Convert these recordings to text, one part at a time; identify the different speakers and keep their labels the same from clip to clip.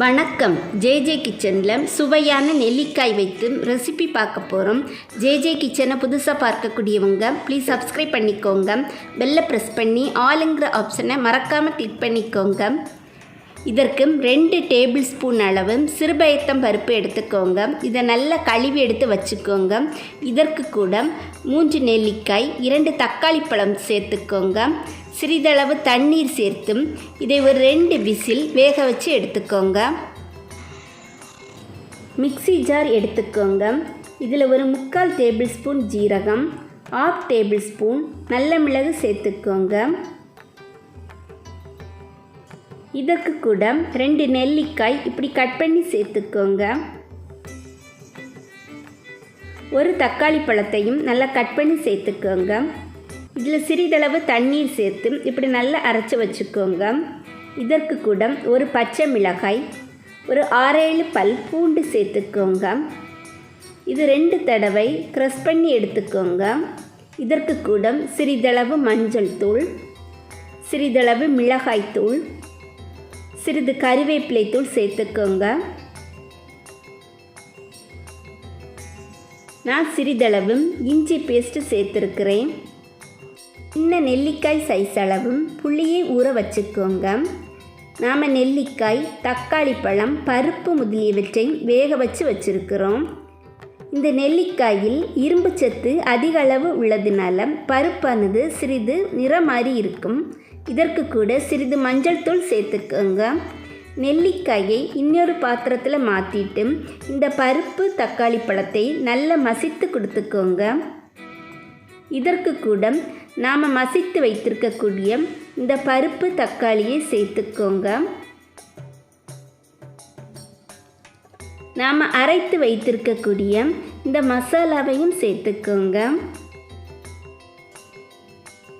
Speaker 1: வணக்கம். ஜேஜே கிச்சனில் சுவையான நெல்லிக்காய் வைத்து ரெசிபி பார்க்க போகிறோம். ஜேஜே கிச்சனை புதுசாக பார்க்கக்கூடியவங்க ப்ளீஸ் சப்ஸ்கிரைப் பண்ணிக்கோங்க. பெல்லை ப்ரெஸ் பண்ணி ஆளுங்கிற ஆப்ஷனை மறக்காமல் கிளிக் பண்ணிக்கோங்க. இதற்கு 2 டேபிள் ஸ்பூன் அளவு சிறுபயத்தம் பருப்பு எடுத்துக்கோங்க. இதை நல்லா கழுவி எடுத்து வச்சுக்கோங்க. இதற்கு கூட 3 நெல்லிக்காய், 2 தக்காளி பழம் சேர்த்துக்கோங்க. சிறிதளவு தண்ணீர் சேர்த்து இதை ஒரு 2 விசில் வேக வச்சு எடுத்துக்கோங்க. மிக்ஸி ஜார் எடுத்துக்கோங்க. இதில் ஒரு 3/4 டேபிள் ஸ்பூன் ஜீரகம், 1/2 டேபிள் ஸ்பூன் நல்ல மிளகு சேர்த்துக்கோங்க. இதற்கு கூட 2 நெல்லிக்காய் இப்படி கட் பண்ணி சேர்த்துக்கோங்க. ஒரு தக்காளி பழத்தையும் நல்லா கட் பண்ணி சேர்த்துக்கோங்க. இதில் சிறிதளவு தண்ணீர் சேர்த்து இப்படி நல்லா அரைச்சி வச்சுக்கோங்க. இதற்கு கூட ஒரு பச்சை மிளகாய், ஒரு 6-7 பல் பூண்டு சேர்த்துக்கோங்க. இது 2 தடவை க்ரஷ் பண்ணி எடுத்துக்கோங்க. இதற்கு கூட சிறிதளவு மஞ்சள் தூள், சிறிதளவு மிளகாய் தூள், சிறிது கறிவேப்பிலை தூள் சேர்த்துக்கோங்க. நான் சிறிதளவு இஞ்சி பேஸ்ட்டு சேர்த்துருக்கிறேன். சின்ன நெல்லிக்காய் சைஸ் அளவும் புளியை ஊற வச்சுக்கோங்க. நாம் நெல்லிக்காய், தக்காளி பழம், பருப்பு முதலியவற்றை வேக வச்சு வச்சுருக்கிறோம். இந்த நெல்லிக்காயில் இரும்பு சத்து அதிக அளவு உள்ளதுனால பருப்பானது சிறிது நிறம் மாறி இருக்கும். இதற்கு கூட சிறிது மஞ்சள் தூள் சேர்த்துக்கோங்க. நெல்லிக்காயை இன்னொரு பாத்திரத்தில் மாற்றிட்டு இந்த பருப்பு தக்காளி பழத்தை நல்லா மசித்து கொடுத்துக்கோங்க. இதற்கு கூட நாம் மசித்து வைத்திருக்கக்கூடிய இந்த பருப்பு தக்காளியை சேர்த்துக்கோங்க. நாம் அரைத்து வைத்திருக்கக்கூடிய இந்த மசாலாவையும் சேர்த்துக்கோங்க.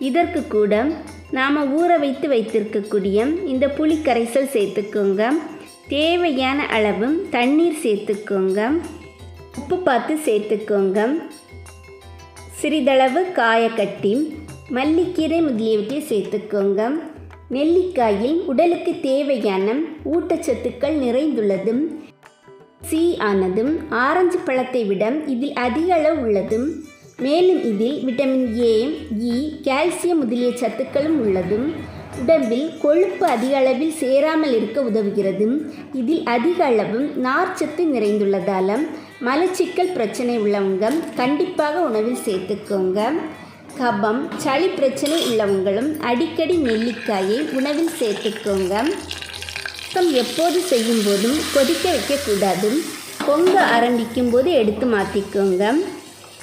Speaker 1: இதற்கு கூட நாம் ஊற வைத்திருக்கக்கூடிய இந்த புளி கரைசல் சேர்த்துக்கோங்க. தேவையான அளவு தண்ணீர் சேர்த்துக்கோங்க. உப்பு பார்த்து சேர்த்துக்கோங்க. சிறிதளவு காயக்கட்டி, மல்லிக்கீரை முதலியவற்றை சேர்த்துக்கோங்க. நெல்லிக்காயில் உடலுக்கு தேவையான ஊட்டச்சத்துக்கள் நிறைந்துள்ளது. சி ஆனதும் ஆரஞ்சு பழத்தை விட இதில் அதிக அளவு உள்ளது. மேலும் இதில் விட்டமின் ஏ, இ, கால்சியம் முதலிய சத்துக்களும் உள்ளது. உடம்பில் கொழுப்பு அதிக அளவில் சேராமல் இருக்க உதவுகிறது. இதில் அதிக அளவு நார்ச்சத்து நிறைந்துள்ளதால் மலச்சிக்கல் பிரச்சனை உள்ளவங்க கண்டிப்பாக உணவில் சேர்த்துக்கோங்க. கபம், சளி பிரச்சனை உள்ளவங்களும் அடிக்கடி நெல்லிக்காயை உணவில் சேர்த்துக்கோங்க. எப்போது செய்யும் போதும் கொதிக்க வைக்கக்கூடாது. பொங்க ஆரம்பிக்கும் போது எடுத்து மாற்றிக்கோங்க.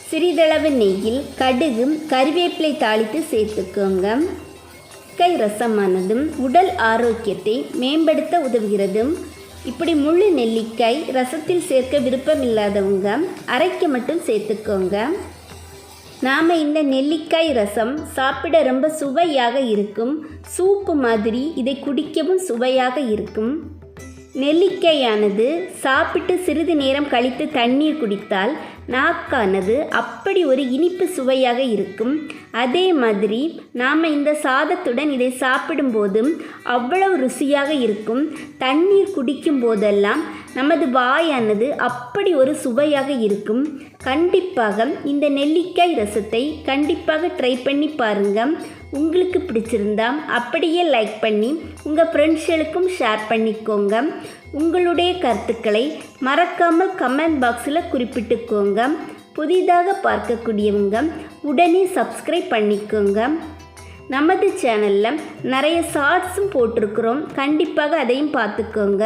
Speaker 1: சிறிதளவு நெய்யில் கடுகு, கறிவேப்பிலை தாளித்து சேர்த்துக்கோங்க. கை ரசமானதும் உடல் ஆரோக்கியத்தை மேம்படுத்த உதவுகிறது. இப்படி முழு நெல்லிக்காய் ரசத்தில் சேர்க்க விருப்பம் இல்லாதவங்க அரைக்க மட்டும் சேர்த்துக்கோங்க. நாம் இந்த நெல்லிக்காய் ரசம் சாப்பிட ரொம்ப சுவையாக இருக்கும். சூப்பு மாதிரி இதை குடிக்கவும் சுவையாக இருக்கும். நெல்லிக்காயானது சாப்பிட்டு சிறிது நேரம் கழித்து தண்ணீர் குடித்தால் நாக்கானது அப்படி ஒரு இனிப்பு சுவையாக இருக்கும். அதே மாதிரி நாம் இந்த சாதத்துடன் இதை சாப்பிடும்போதும் அவ்வளவு ருசியாக இருக்கும். தண்ணீர் குடிக்கும் போதெல்லாம் நமது வாயானது அப்படி ஒரு சுவையாக இருக்கும். கண்டிப்பாக இந்த நெல்லிக்காய் ரசத்தை கண்டிப்பாக ட்ரை பண்ணி பாருங்கள். உங்களுக்கு பிடிச்சிருந்தா அப்படியே லைக் பண்ணி உங்கள் ஃப்ரெண்ட்ஸ்களுக்கும் ஷேர் பண்ணிக்கோங்க. உங்களுடைய கருத்துக்களை மறக்காமல் கமெண்ட் பாக்ஸில் குறிப்பிட்டுக்கோங்க. புதிதாக பார்க்கக்கூடியவங்க உடனே சப்ஸ்கிரைப் பண்ணிக்கோங்க. நமது சேனலில் நிறைய ஷார்ட்ஸும் போட்டிருக்கிறோம். கண்டிப்பாக அதையும் பார்த்துக்கோங்க.